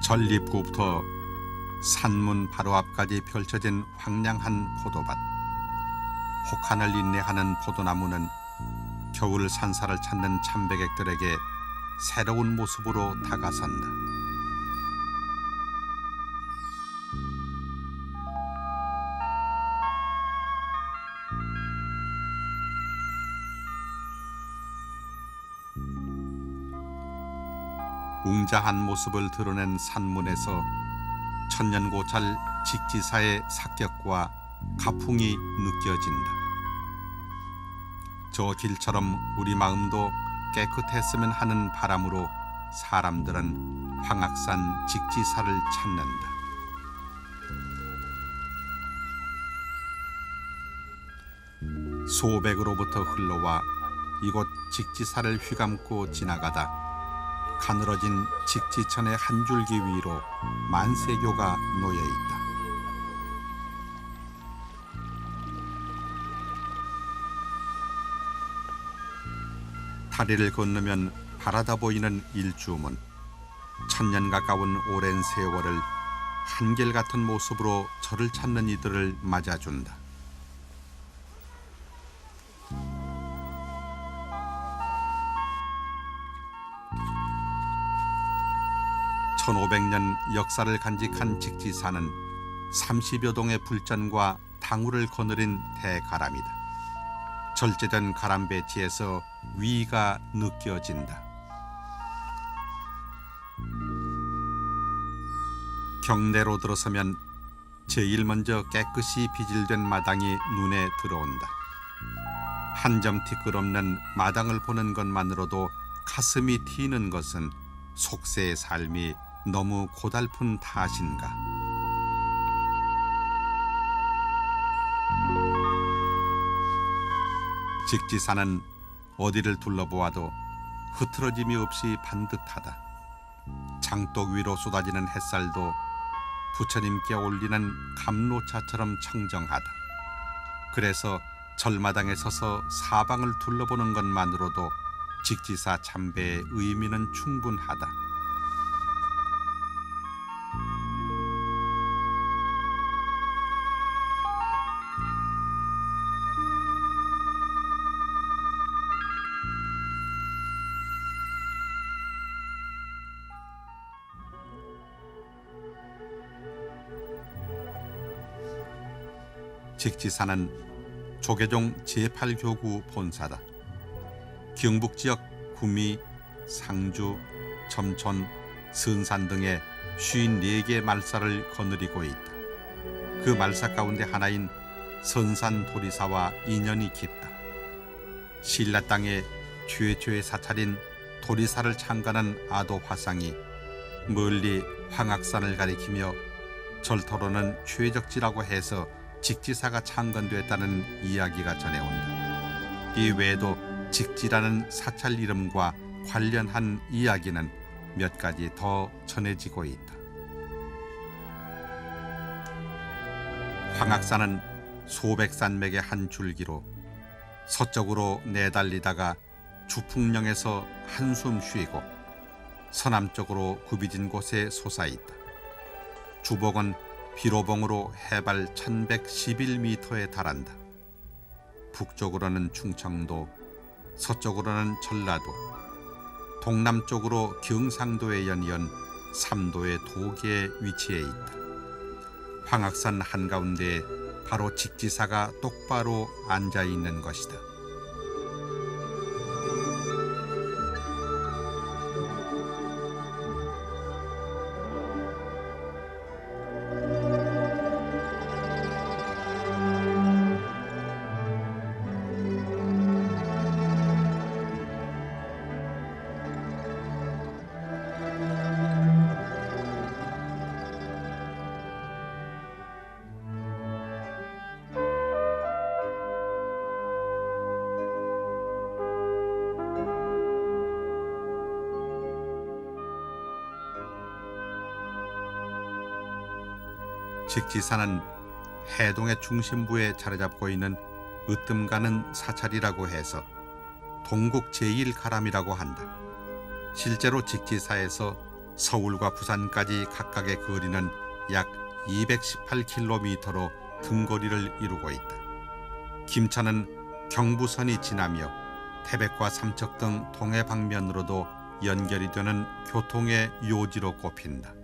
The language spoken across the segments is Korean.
전립구부터 산문 바로 앞까지 펼쳐진 황량한 포도밭. 혹한을 인내하는 포도나무는 겨울 산사를 찾는 참배객들에게 새로운 모습으로 다가선다. 웅장한 모습을 드러낸 산문에서 천년고찰 직지사의 삭격과 가풍이 느껴진다. 저 길처럼 우리 마음도 깨끗했으면 하는 바람으로 사람들은 황악산 직지사를 찾는다. 소백으로부터 흘러와 이곳 직지사를 휘감고 지나가다 가늘어진 직지천의 한 줄기 위로 만세교가 놓여 있다. 다리를 건너면 바라다 보이는 일주문. 천년 가까운 오랜 세월을 한결같은 모습으로 저를 찾는 이들을 맞아준다. (1500년) 역사를 간직한 직지사는 30여 동의 불전과 당우를 거느린 대가람이다. 절제된 가람 배치에서 위가 느껴진다. 경내로 들어서면 제일 먼저 깨끗이 비질된 마당이 눈에 들어온다. 한 점 티끌 없는 마당을 보는 것만으로도 가슴이 튀는 것은 속세의 삶이 너무 고달픈 탓인가. 직지사는 어디를 둘러보아도 흐트러짐이 없이 반듯하다. 장독 위로 쏟아지는 햇살도 부처님께 올리는 감로차처럼 청정하다. 그래서 절마당에 서서 사방을 둘러보는 것만으로도 직지사 참배의 의미는 충분하다. 직지사는 조계종 제8교구 본사다. 경북 지역 구미, 상주, 점촌, 선산 등의 54개 말사를 거느리고 있다. 그 말사 가운데 하나인 선산 도리사와 인연이 깊다. 신라 땅의 최초의 사찰인 도리사를 창간한 아도 화상이 멀리 황악산을 가리키며 절터로는 최적지라고 해서 직지사가 창건됐다는 이야기가 전해온다. 이 외에도 직지라는 사찰 이름과 관련한 이야기는 몇 가지 더 전해지고 있다. 황악산은 소백산맥의 한 줄기로 서쪽으로 내달리다가 주풍령에서 한숨 쉬고 서남쪽으로 굽이진 곳에 솟아있다. 주복은 비로봉으로 해발 1111m에 달한다. 북쪽으로는 충청도, 서쪽으로는 전라도, 동남쪽으로 경상도에 연이은 삼도의 도계에 위치해 있다. 황악산 한가운데에 바로 직지사가 똑바로 앉아 있는 것이다. 직지사는 해동의 중심부에 자리잡고 있는 으뜸가는 사찰이라고 해서 동국 제1가람이라고 한다. 실제로 직지사에서 서울과 부산까지 각각의 거리는 약 218km로 등거리를 이루고 있다. 김천은 경부선이 지나며 태백과 삼척 등 동해 방면으로도 연결이 되는 교통의 요지로 꼽힌다.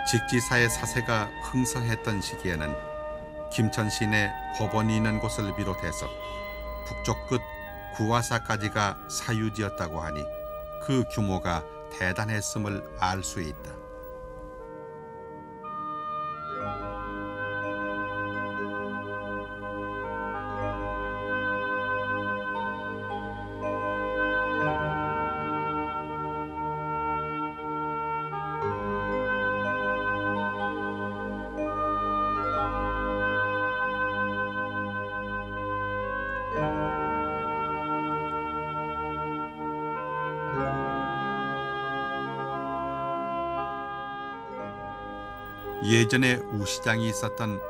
직지사의 사세가 흥성했던 시기에는 김천 시내 법원이 있는 곳을 비롯해서 북쪽 끝 구화사까지가 사유지였다고 하니 그 규모가 대단했음을 알 수 있다. 예전에 우시장이 있었던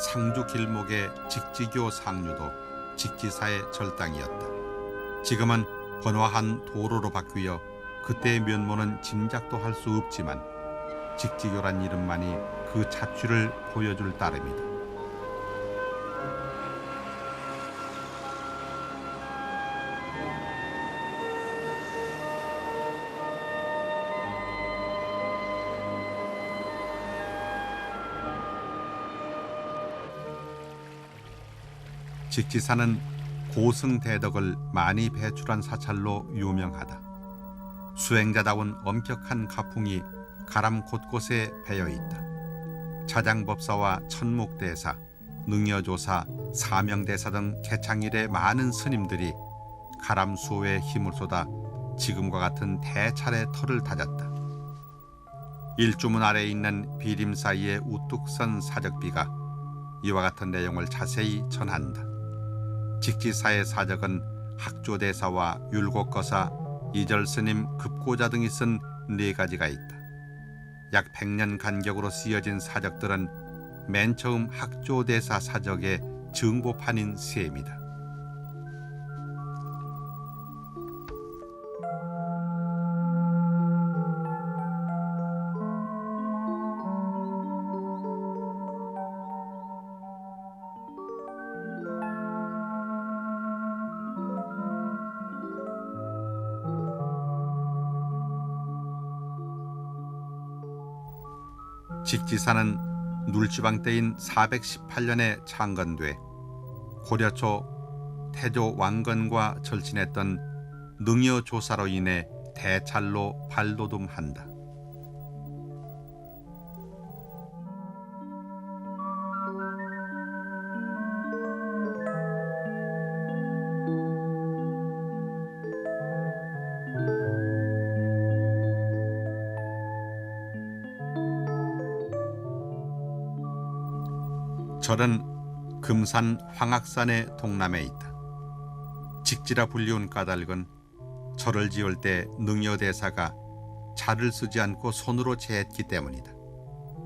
상주 길목의 직지교 상류도 직지사의 절당이었다. 지금은 번화한 도로로 바뀌어 그때의 면모는 짐작도 할 수 없지만 직지교란 이름만이 그 자취를 보여줄 따름이다. 직지사는 고승대덕을 많이 배출한 사찰로 유명하다. 수행자다운 엄격한 가풍이 가람 곳곳에 배어 있다. 자장법사와 천목대사, 능여조사, 사명대사 등 개창일의 많은 스님들이 가람 수호에 힘을 쏟아 지금과 같은 대차례 터를 다졌다. 일주문 아래에 있는 비림 사이에 우뚝 선 사적비가 이와 같은 내용을 자세히 전한다. 직지사의 사적은 학조대사와 율곡거사, 이절스님, 급고자 등이 쓴 4가지가 있다. 약 100년 간격으로 쓰여진 사적들은 맨 처음 학조대사 사적의 증보판인 셈이다. 직지사는 눌지방 때인 418년에 창건돼 고려 초 태조 왕건과 절친했던 능여조사로 인해 대찰로 발돋움한다. 절은 금산 황악산의 동남에 있다. 직지라 불리운 까닭은 절을 지을 때 능여대사가 자를 쓰지 않고 손으로 재했기 때문이다.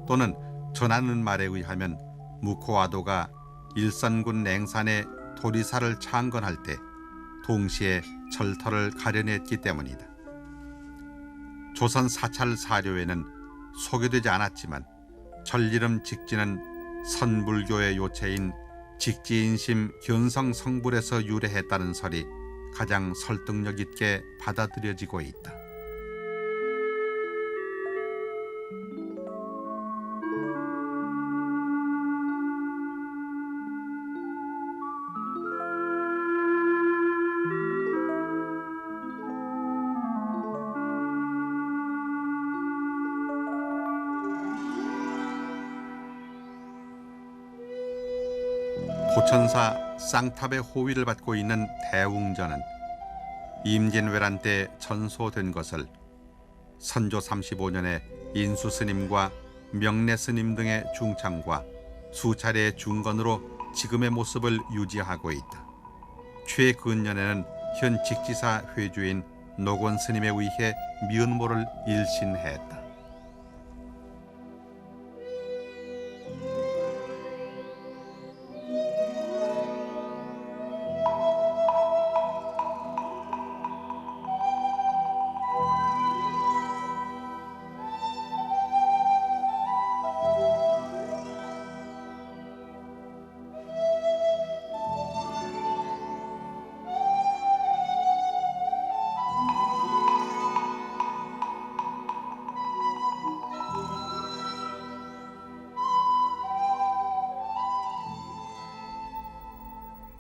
또는 전하는 말에 의하면 무코와도가 일선군 냉산에 도리사를 창건할 때 동시에 절터를 가려냈기 때문이다. 조선 사찰 사료에는 소개되지 않았지만 절 이름 직지는 선불교의 요체인 직지인심 견성 성불에서 유래했다는 설이 가장 설득력 있게 받아들여지고 있다. 포천사 쌍탑의 호위를 받고 있는 대웅전은 임진왜란 때 전소된 것을 선조 35년에 인수스님과 명례스님 등의 중창과 수차례의 중건으로 지금의 모습을 유지하고 있다. 최근년에는 현 직지사 회주인 노건 스님에 의해 미은모를 일신했다.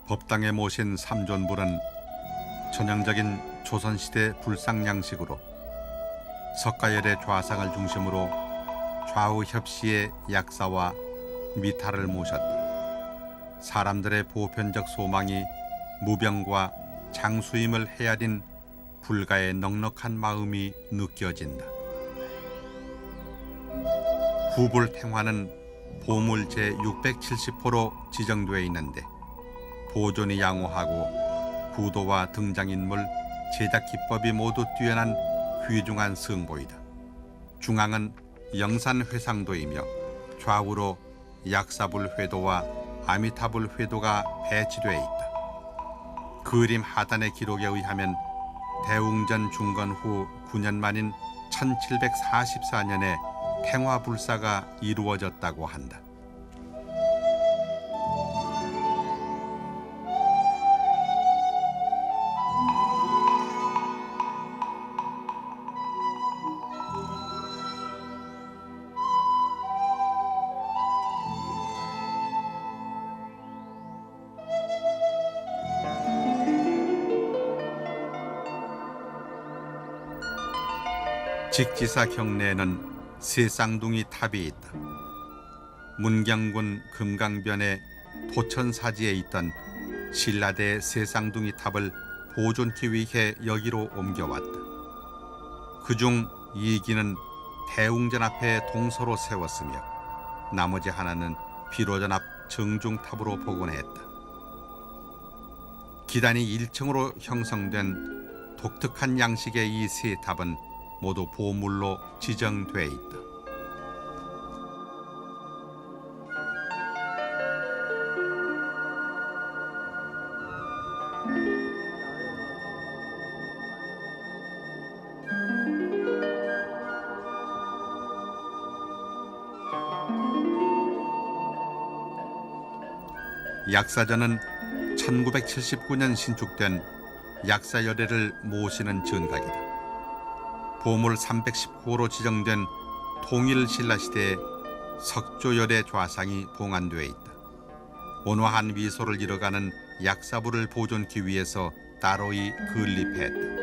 법당에 모신 삼존불은 전형적인 조선시대 불상양식으로 석가열의 좌상을 중심으로 좌우 협시의 약사와 미타를 모셨다. 사람들의 보편적 소망이 무병과 장수임을 헤아린 불가의 넉넉한 마음이 느껴진다. 후불탱화는 보물 제670호로 지정되어 있는데 보존이 양호하고 구도와 등장인물, 제작 기법이 모두 뛰어난 귀중한 성보이다. 중앙은 영산회상도이며 좌우로 약사불 회도와 아미타불 회도가 배치되어 있다. 그림 하단의 기록에 의하면 대웅전 중건 후 9년 만인 1744년에 탱화불사가 이루어졌다고 한다. 직지사 경내에는 세 쌍둥이 탑이 있다. 문경군 금강변의 도천사지에 있던 신라대 세 쌍둥이 탑을 보존기 위해 여기로 옮겨왔다. 그중 2기는 대웅전 앞에 동서로 세웠으며 나머지 하나는 비로전 앞 정중탑으로 복원했다. 기단이 1층으로 형성된 독특한 양식의 이 세 탑은 모두 보물로 지정돼 있다. 약사전은 1979년 신축된 약사열애를 모시는 전각이다. 보물 319호로 지정된 통일신라시대의 석조열의 좌상이 봉안되어 있다. 온화한 미소를 이뤄가는 약사부를 보존기 위해서 따로이 건립했다.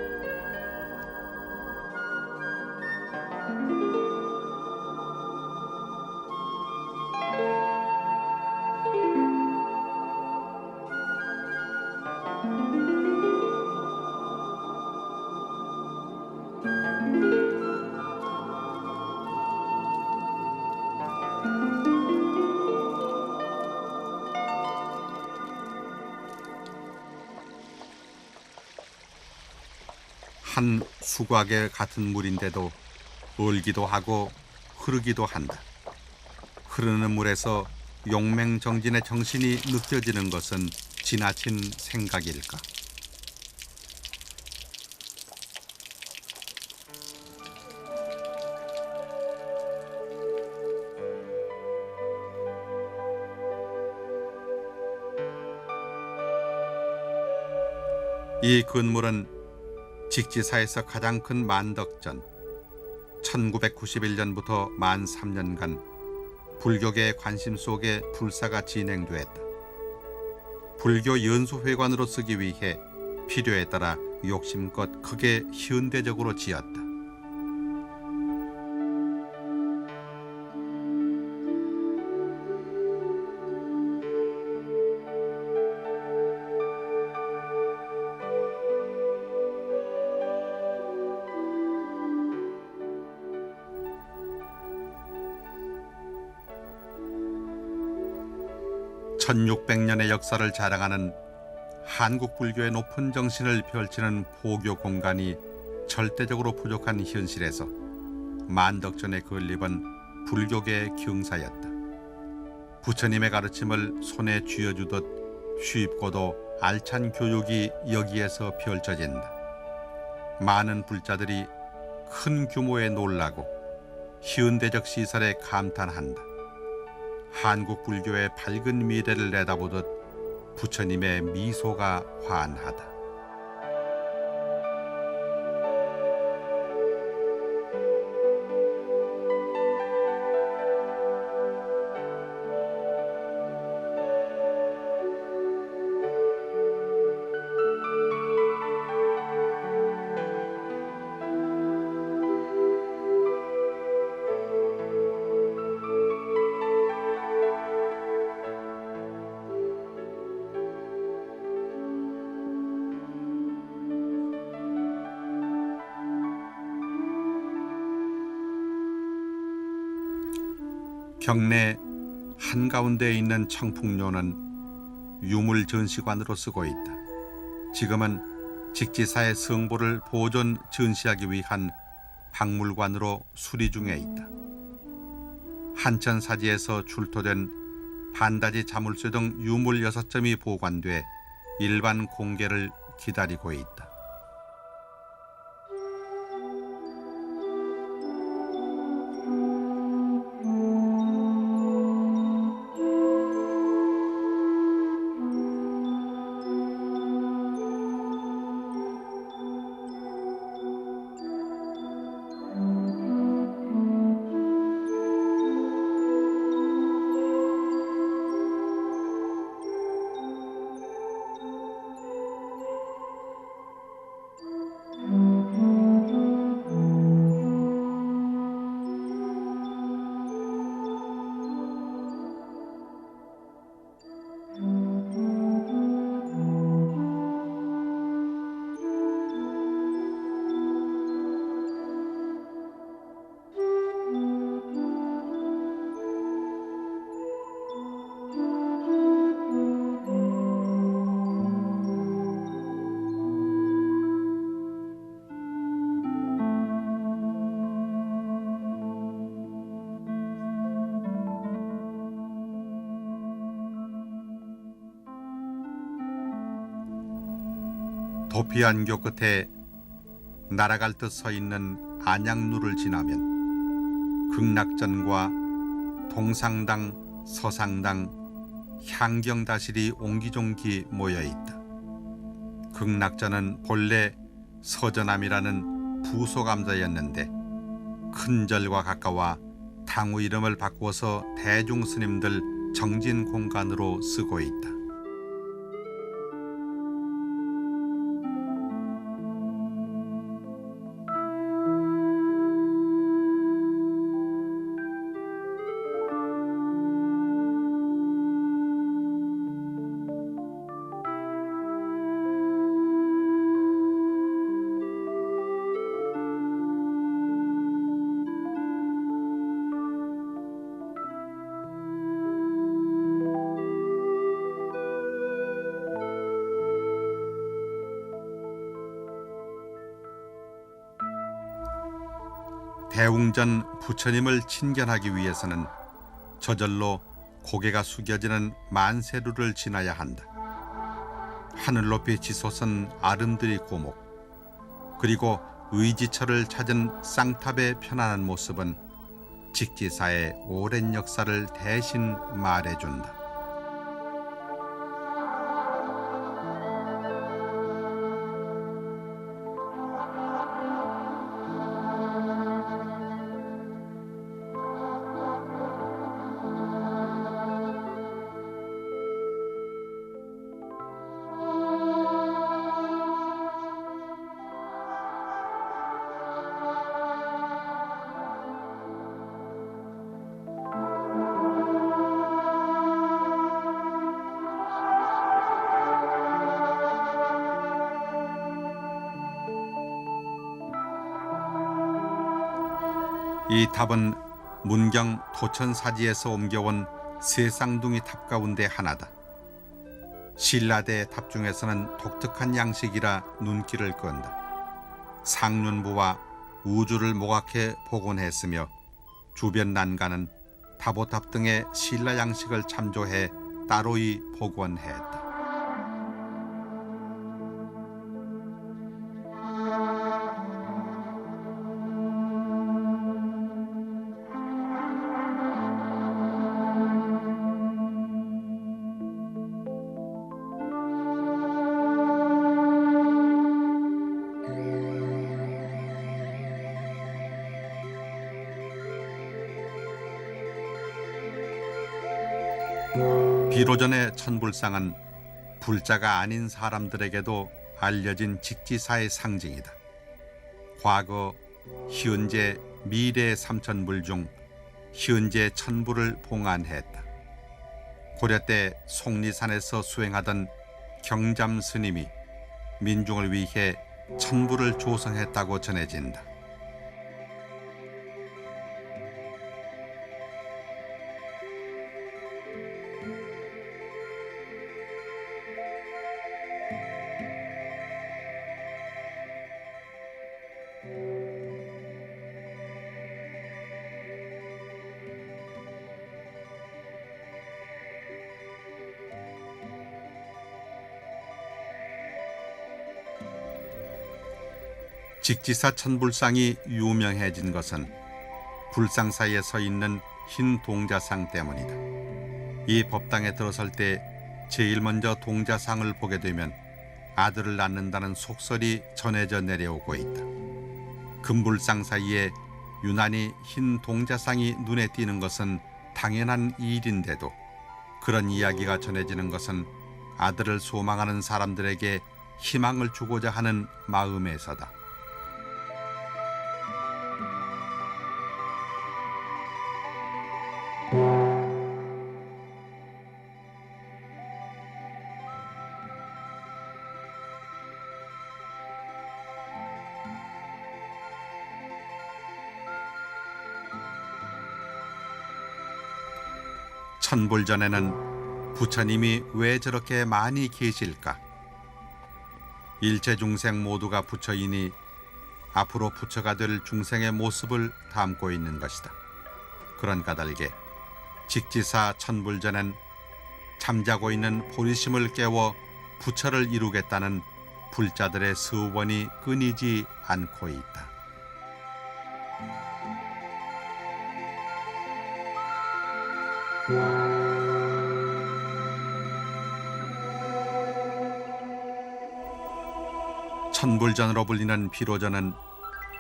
한 수곽에 같은 물인데도 얼기도 하고 흐르기도 한다. 흐르는 물에서 용맹정진의 정신이 느껴지는 것은 지나친 생각일까? 이 건물은 직지사에서 가장 큰 만덕전 1991년부터 만 3년간 불교계의 관심 속에 불사가 진행되었다. 불교 연수회관으로 쓰기 위해 필요에 따라 욕심껏 크게 현대적으로 지었다. (1600년의) 역사를 자랑하는 한국 불교의 높은 정신을 펼치는 보교 공간이 절대적으로 부족한 현실에서 만덕전의 건립은 불교계의 경사였다. 부처님의 가르침을 손에 쥐어주듯 쉽고도 알찬 교육이 여기에서 펼쳐진다. 많은 불자들이 큰 규모에 놀라고 현대적 시설에 감탄한다. 한국 불교의 밝은 미래를 내다보듯 부처님의 미소가 환하다. 경내 한가운데에 있는 청풍료는 유물 전시관으로 쓰고 있다. 지금은 직지사의 성보를 보존 전시하기 위한 박물관으로 수리 중에 있다. 한천사지에서 출토된 반다지 자물쇠 등 유물 6점이 보관돼 일반 공개를 기다리고 있다. 도피안교 끝에 날아갈 듯 서 있는 안양루를 지나면 극락전과 동상당, 서상당, 향경다실이 옹기종기 모여 있다. 극락전은 본래 서전암이라는 부소감자였는데 큰 절과 가까워 당후 이름을 바꾸어서 대중스님들 정진 공간으로 쓰고 있다. 대웅전 부처님을 친견하기 위해서는 저절로 고개가 숙여지는 만세루를 지나야 한다. 하늘 높이 치솟은 아름드리 고목, 그리고 의지처를 찾은 쌍탑의 편안한 모습은 직지사의 오랜 역사를 대신 말해준다. 이 탑은 문경 토천사지에서 옮겨온 세 쌍둥이 탑 가운데 하나다. 신라대 탑 중에서는 독특한 양식이라 눈길을 끈다. 상륜부와 우주를 모각해 복원했으며 주변 난간은 타보탑 등의 신라 양식을 참조해 따로이 복원했다. 비로전의 천불상은 불자가 아닌 사람들에게도 알려진 직지사의 상징이다. 과거, 현재, 미래의 삼천불 중 현재 천불을 봉안했다. 고려 때 속리산에서 수행하던 경잠 스님이 민중을 위해 천불을 조성했다고 전해진다. 직지사 천불상이 유명해진 것은 불상 사이에 서 있는 흰 동자상 때문이다. 이 법당에 들어설 때 제일 먼저 동자상을 보게 되면 아들을 낳는다는 속설이 전해져 내려오고 있다. 금불상 사이에 유난히 흰 동자상이 눈에 띄는 것은 당연한 일인데도 그런 이야기가 전해지는 것은 아들을 소망하는 사람들에게 희망을 주고자 하는 마음에서다. 천불전에는 부처님이 왜 저렇게 많이 계실까? 일체 중생 모두가 부처이니 앞으로 부처가 될 중생의 모습을 담고 있는 것이다. 그런 까닭에 직지사 천불전엔 잠자고 있는 보리심을 깨워 부처를 이루겠다는 불자들의 서원이 끊이지 않고 있다. 천불전으로 불리는 비로전은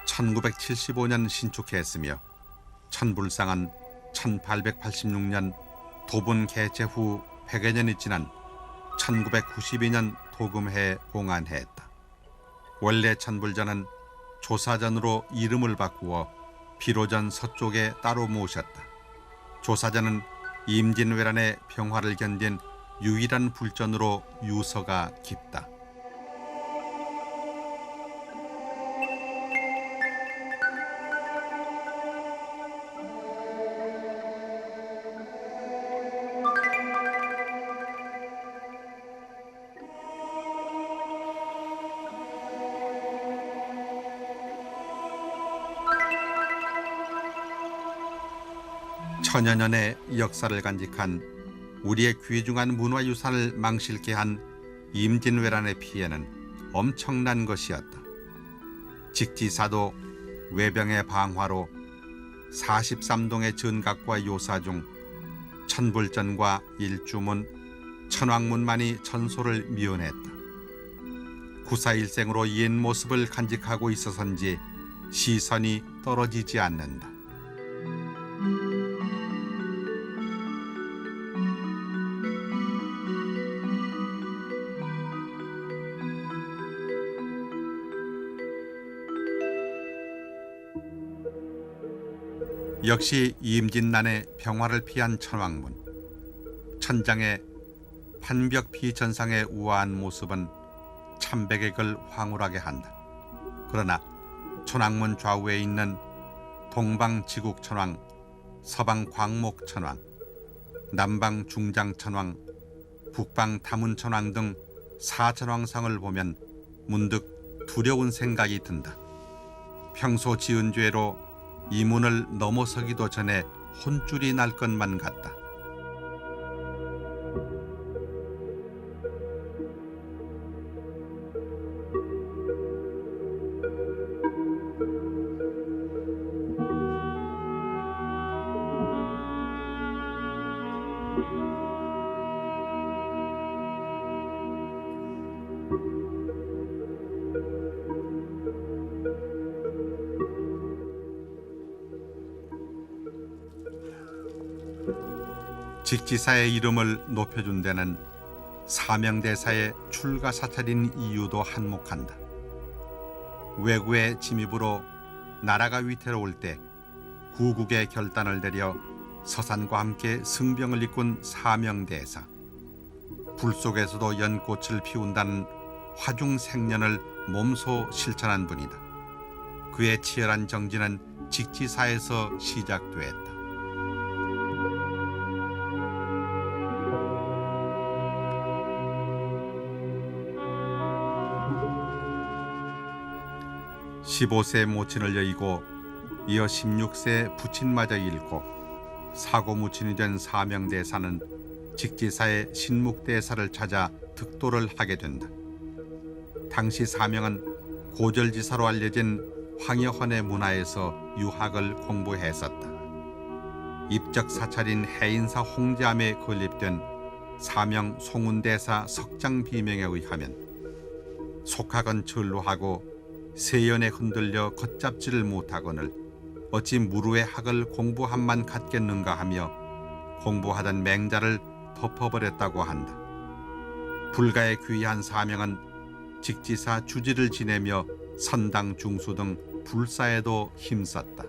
1975년 신축했으며 천불상은 1886년 도분 개최 후 100여 년이 지난 1992년 도금해에 봉안했다. 원래 천불전은 조사전으로 이름을 바꾸어 비로전 서쪽에 따로 모셨다. 조사전은 임진왜란의 병화를 견딘 유일한 불전으로 유서가 깊다. 천여 년의 역사를 간직한 우리의 귀중한 문화유산을 망실케 한 임진왜란의 피해는 엄청난 것이었다. 직지사도 외병의 방화로 43동의 전각과 요사 중 천불전과 일주문, 천왕문만이 전소를 미언했다. 구사일생으로 옛 모습을 간직하고 있어서인지 시선이 떨어지지 않는다. 역시 임진난의 병화를 피한 천왕문. 천장의 판벽피 전상의 우아한 모습은 참백액을 황홀하게 한다. 그러나 천왕문 좌우에 있는 동방 지국천왕, 서방 광목천왕, 남방 중장천왕, 북방 다문천왕 등 사천왕상을 보면 문득 두려운 생각이 든다. 평소 지은 죄로 이 문을 넘어서기도 전에 혼쭐이 날 것만 같다. 직지사의 이름을 높여준 데는 사명대사의 출가 사찰인 이유도 한몫한다. 왜구의 침입으로 나라가 위태로울 때 구국의 결단을 내려 서산과 함께 승병을 이끈 사명대사. 불 속에서도 연꽃을 피운다는 화중생년을 몸소 실천한 분이다. 그의 치열한 정진은 직지사에서 시작됐다. (15세) 모친을 여의고 이어 (16세) 부친마저 잃고 사고무친이 된 사명대사는 직지사의 신묵대사를 찾아 득도를 하게 된다. 당시 사명은 고절지사로 알려진 황여헌의 문화에서 유학을 공부했었다. 입적 사찰인 해인사 홍자암에 건립된 사명 송운대사 석장 비명에 의하면 속학은 전루하고 세연에 흔들려 걷잡지를 못하거늘 어찌 무루의 학을 공부함만 갖겠는가 하며 공부하던 맹자를 덮어버렸다고 한다. 불가의 귀한 사명은 직지사 주지를 지내며 선당 중수 등 불사에도 힘썼다.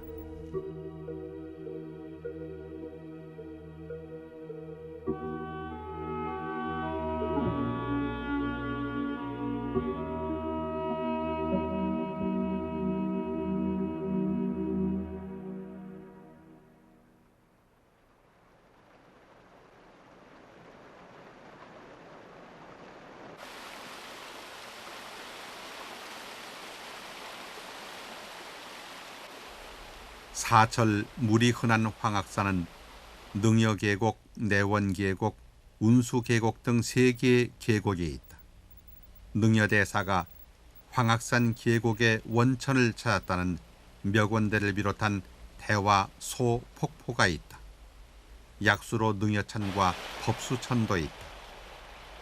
사철 물이 흔한 황악산은 능여계곡, 내원계곡, 운수계곡 등 3개의 계곡이 있다. 능여대사가 황악산 계곡의 원천을 찾았다는 멱원대를 비롯한 대화 소 폭포가 있다. 약수로 능여천과 법수천도 있다.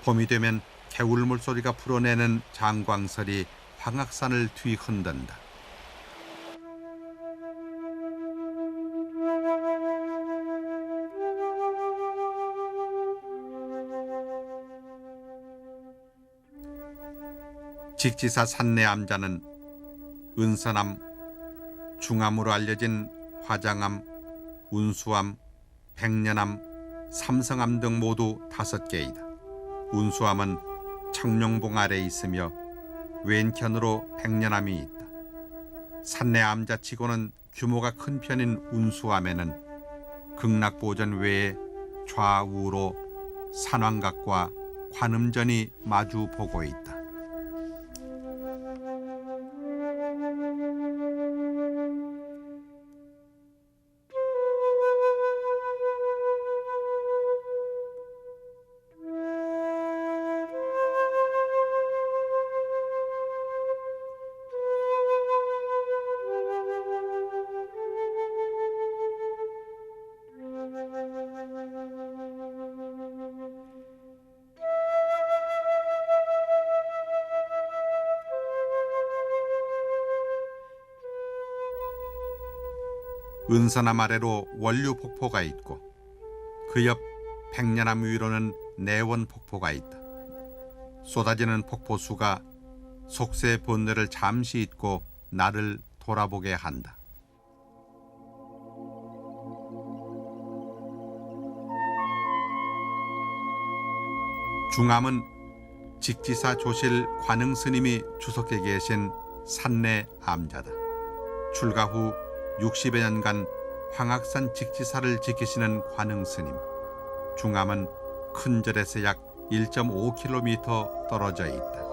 봄이 되면 개울 물소리가 풀어내는 장광설이 황악산을 뒤흔든다. 직지사 산내암자는 은선암, 중암으로 알려진 화장암, 운수암, 백년암, 삼성암 등 모두 5개이다. 운수암은 청룡봉 아래에 있으며 왼편으로 백년암이 있다. 산내암자치고는 규모가 큰 편인 운수암에는 극락보전 외에 좌우로 산왕각과 관음전이 마주 보고 있다. 은선암 아래로 원류폭포가 있고 그 옆 백년암 위로는 내원폭포가 있다. 쏟아지는 폭포수가 속세 본뇌를 잠시 잊고 나를 돌아보게 한다. 중암은 직지사 조실 관흥스님이 주석해 계신 산내 암자다. 출가 후 60여 년간 황악산 직지사를 지키시는 관흥스님. 중암은 큰 절에서 약 1.5km 떨어져 있다.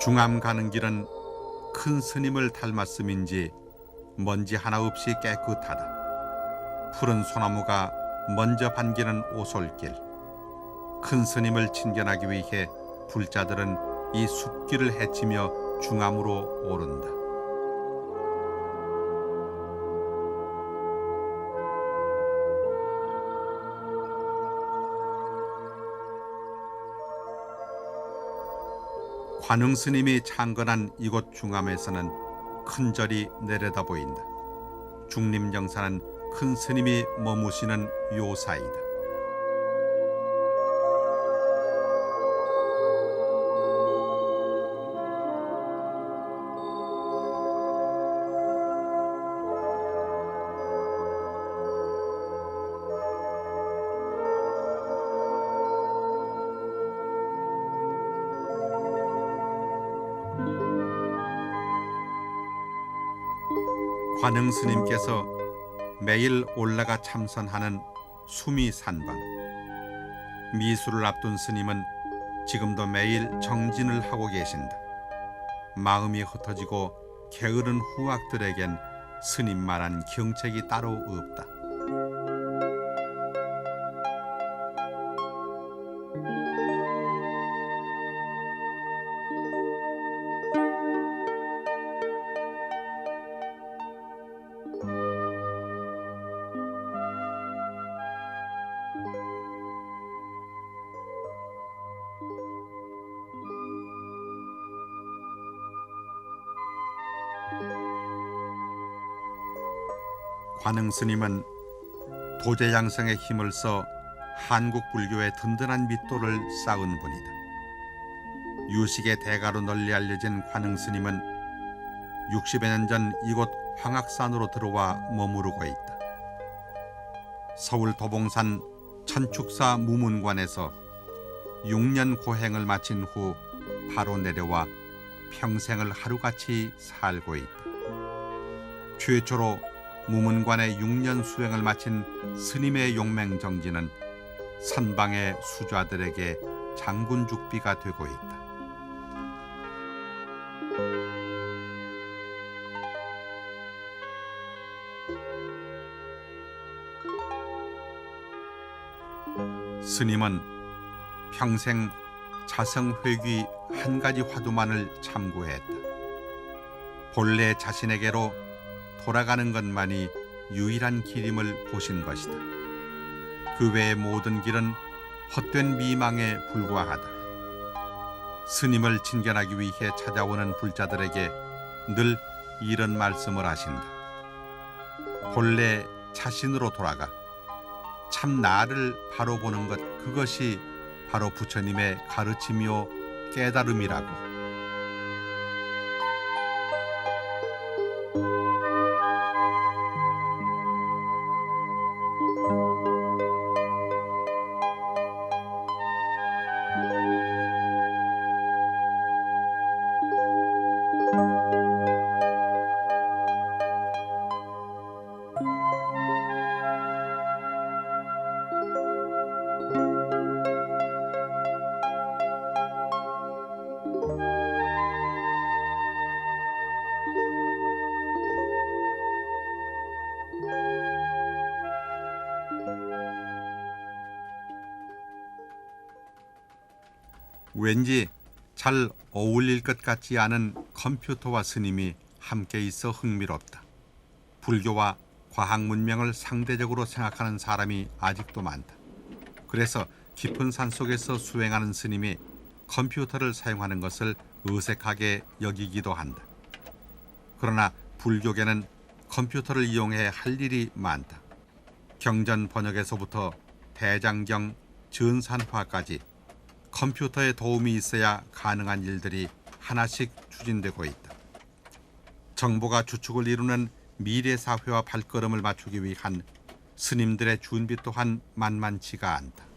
중암 가는 길은 큰 스님을 닮았음인지 먼지 하나 없이 깨끗하다. 푸른 소나무가 먼저 반기는 오솔길. 큰 스님을 친견하기 위해 불자들은 이 숲길을 헤치며 중암으로 오른다. 관흥 스님이 창건한 이곳 중암에서는 큰 절이 내려다 보인다. 중림정사는 큰 스님이 머무시는 요사이다. 관흥 스님께서 매일 올라가 참선하는 수미산방. 미술을 앞둔 스님은 지금도 매일 정진을 하고 계신다. 마음이 흩어지고 게으른 후학들에겐 스님만한 경책이 따로 없다. 관흥 스님은 도제 양성에 힘을 써 한국 불교의 든든한 밑돌을 쌓은 분이다. 유식의 대가로 널리 알려진 관흥 스님은 60여 년 전 이곳 황악산으로 들어와 머무르고 있다. 서울 도봉산 천축사 무문관에서 6년 고행을 마친 후 바로 내려와 평생을 하루같이 살고 있다. 최초로 무문관의 6년 수행을 마친 스님의 용맹정진은 선방의 수좌들에게 장군죽비가 되고 있다. 스님은 평생 자성회귀 한 가지 화두만을 참고했다. 본래 자신에게로 돌아가는 것만이 유일한 길임을 보신 것이다. 그 외의 모든 길은 헛된 미망에 불과하다. 스님을 친견하기 위해 찾아오는 불자들에게 늘 이런 말씀을 하신다. 본래 자신으로 돌아가 참 나를 바로 보는 것, 그것이 바로 부처님의 가르침이요 깨달음이라고. 왠지 잘 어울릴 것 같지 않은 컴퓨터와 스님이 함께 있어 흥미롭다. 불교와 과학 문명을 상대적으로 생각하는 사람이 아직도 많다. 그래서 깊은 산 속에서 수행하는 스님이 컴퓨터를 사용하는 것을 어색하게 여기기도 한다. 그러나 불교계는 컴퓨터를 이용해 할 일이 많다. 경전 번역에서부터 대장경, 전산화까지 컴퓨터의 도움이 있어야 가능한 일들이 하나씩 추진되고 있다. 정보가 주축을 이루는 미래 사회와 발걸음을 맞추기 위한 스님들의 준비 또한 만만치가 않다.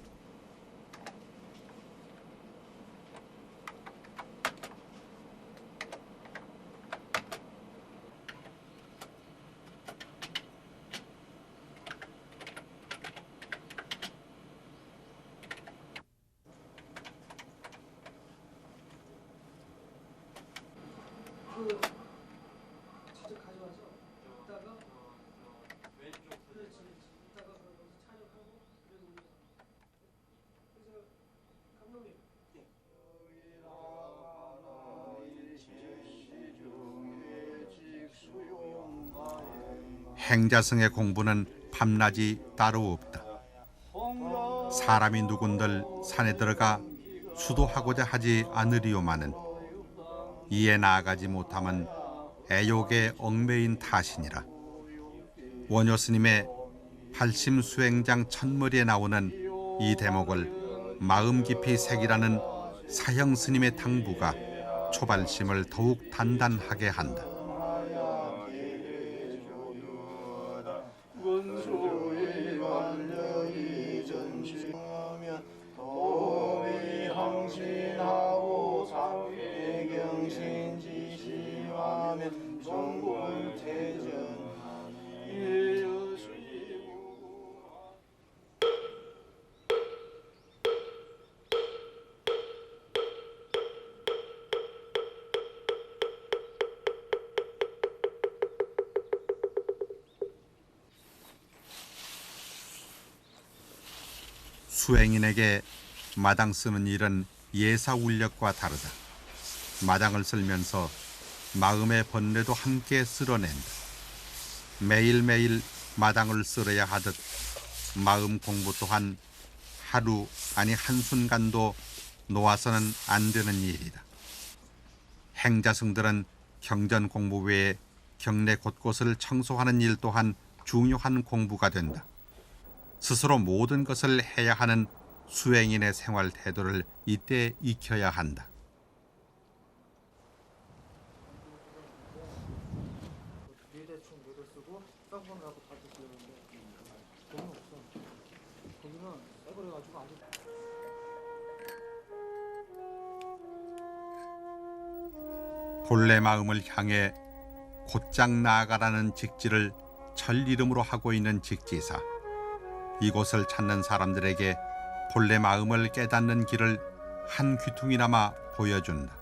행자성의 공부는 밤낮이 따로 없다. 사람이 누군들 산에 들어가 수도하고자 하지 않으리오마는 이에 나아가지 못함은 애욕에 얽매인 탓이니라. 원효 스님의 팔심수행장 첫머리에 나오는 이 대목을 마음 깊이 새기라는 사형 스님의 당부가 초발심을 더욱 단단하게 한다. 수행인에게 마당 쓰는 일은 예사울력과 다르다. 마당을 쓸면서 마음의 번뇌도 함께 쓸어낸다. 매일매일 마당을 쓸어야 하듯 마음 공부 또한 하루 아니 한순간도 놓아서는 안 되는 일이다. 행자승들은 경전 공부 외에 경내 곳곳을 청소하는 일 또한 중요한 공부가 된다. 스스로 모든 것을 해야 하는 수행인의 생활 태도를 이때 익혀야 한다. 본래 마음을 향해 곧장 나아가라는 직지를 절 이름으로 하고 있는 직지사. 이곳을 찾는 사람들에게 본래 마음을 깨닫는 길을 한 귀퉁이나마 보여준다.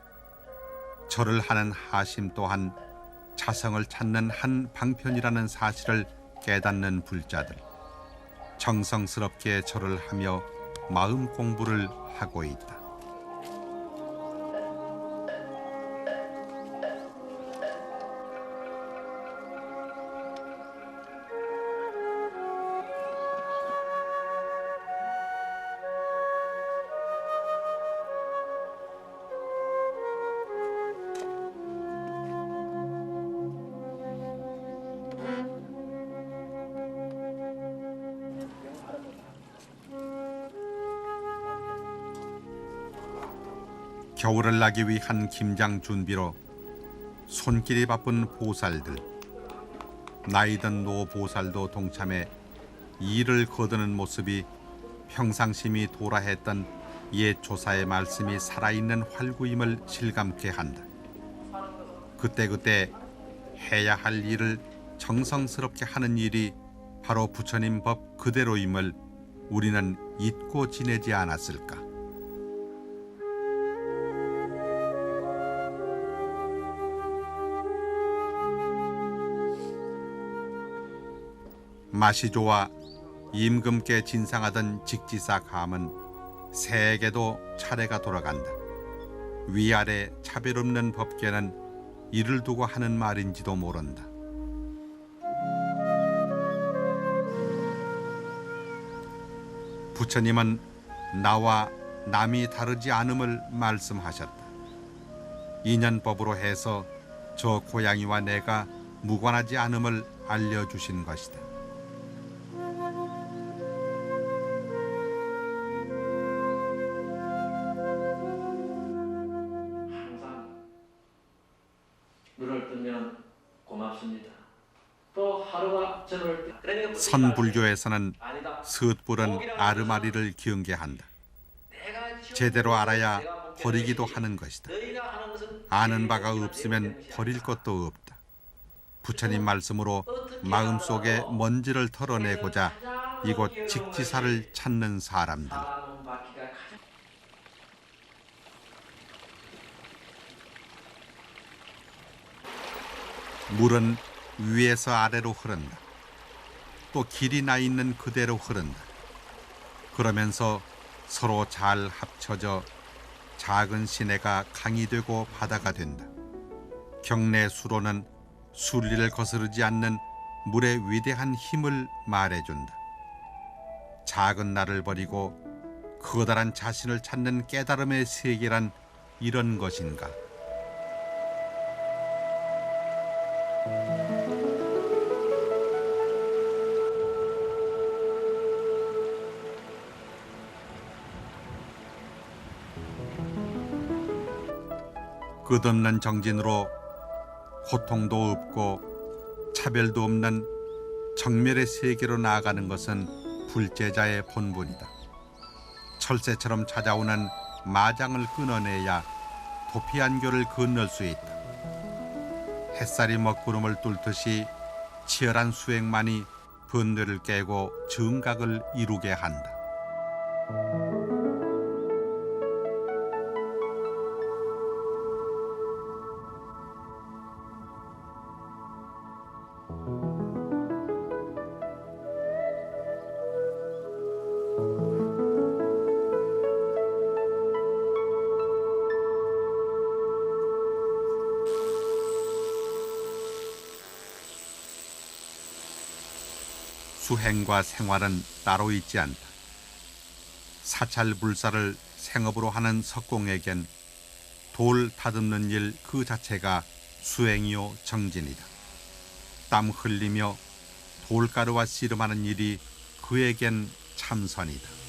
절을 하는 하심 또한 자성을 찾는 한 방편이라는 사실을 깨닫는 불자들. 정성스럽게 절을 하며 마음 공부를 하고 있다. 겨울을 나기 위한 김장 준비로 손길이 바쁜 보살들. 나이든 노 보살도 동참해 일을 거두는 모습이 평상심이 도라했던 옛 조사의 말씀이 살아있는 활구임을 실감케 한다. 그때그때 해야 할 일을 정성스럽게 하는 일이 바로 부처님 법 그대로임을 우리는 잊고 지내지 않았을까. 맛이 좋아 임금께 진상하던 직지사 감은 새에게도 차례가 돌아간다. 위아래 차별 없는 법계는 이를 두고 하는 말인지도 모른다. 부처님은 나와 남이 다르지 않음을 말씀하셨다. 인연법으로 해서 저 고양이와 내가 무관하지 않음을 알려주신 것이다. 눈을 뜨면 선불교에서는 섣불은 아르마리를 경계한다. 제대로 알아야 버리기도 하는 것이다. 아는 바가 없으면 버릴 것도 없다. 부처님 말씀으로 마음속의 먼지를 털어내고자 이곳 직지사를 찾는 사람들. 물은 위에서 아래로 흐른다. 또 길이 나 있는 그대로 흐른다. 그러면서 서로 잘 합쳐져 작은 시내가 강이 되고 바다가 된다. 경내 수로는 순리를 거스르지 않는 물의 위대한 힘을 말해준다. 작은 나를 버리고 커다란 자신을 찾는 깨달음의 세계란 이런 것인가. 끝없는 정진으로 고통도 없고 차별도 없는 정멸의 세계로 나아가는 것은 불제자의 본분이다. 철새처럼 찾아오는 마장을 끊어내야 도피안교를 건널 수 있다. 햇살이 먹구름을 뚫듯이 치열한 수행만이 번뇌를 깨고 정각을 이루게 한다. 수행과 생활은 따로 있지 않다. 사찰불사를 생업으로 하는 석공에겐 돌 다듬는 일 그 자체가 수행이요 정진이다. 땀 흘리며 돌가루와 씨름하는 일이 그에겐 참선이다.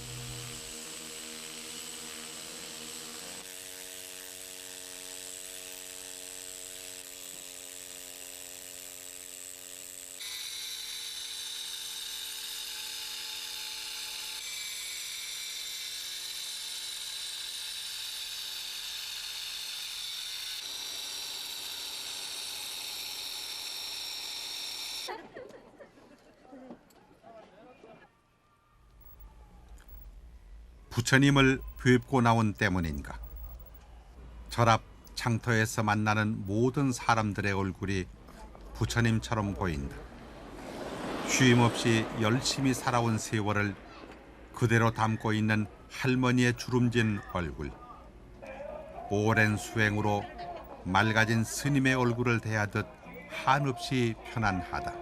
부처님을 뵙고 나온 때문인가. 절앞 장터에서 만나는 모든 사람들의 얼굴이 부처님처럼 보인다. 쉼없이 열심히 살아온 세월을 그대로 담고 있는 할머니의 주름진 얼굴. 오랜 수행으로 맑아진 스님의 얼굴을 대하듯 한없이 편안하다.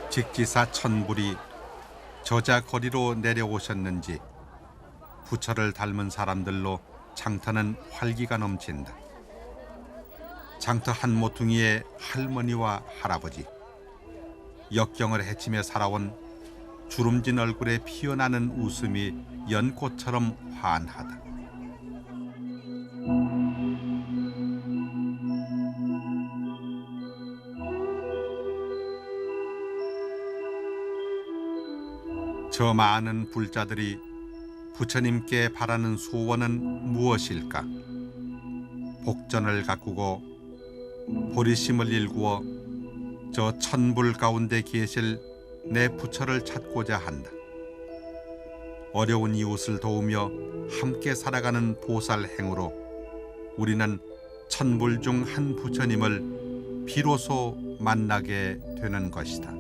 직지사 천불이 저자 거리로 내려오셨는지 부처를 닮은 사람들로 장터는 활기가 넘친다. 장터 한 모퉁이의 할머니와 할아버지, 역경을 헤치며 살아온 주름진 얼굴에 피어나는 웃음이 연꽃처럼 환하다. 저 많은 불자들이 부처님께 바라는 소원은 무엇일까? 복전을 가꾸고 보리심을 일구어 저 천불 가운데 계실 내 부처를 찾고자 한다. 어려운 이웃을 도우며 함께 살아가는 보살행으로 우리는 천불 중 한 부처님을 비로소 만나게 되는 것이다.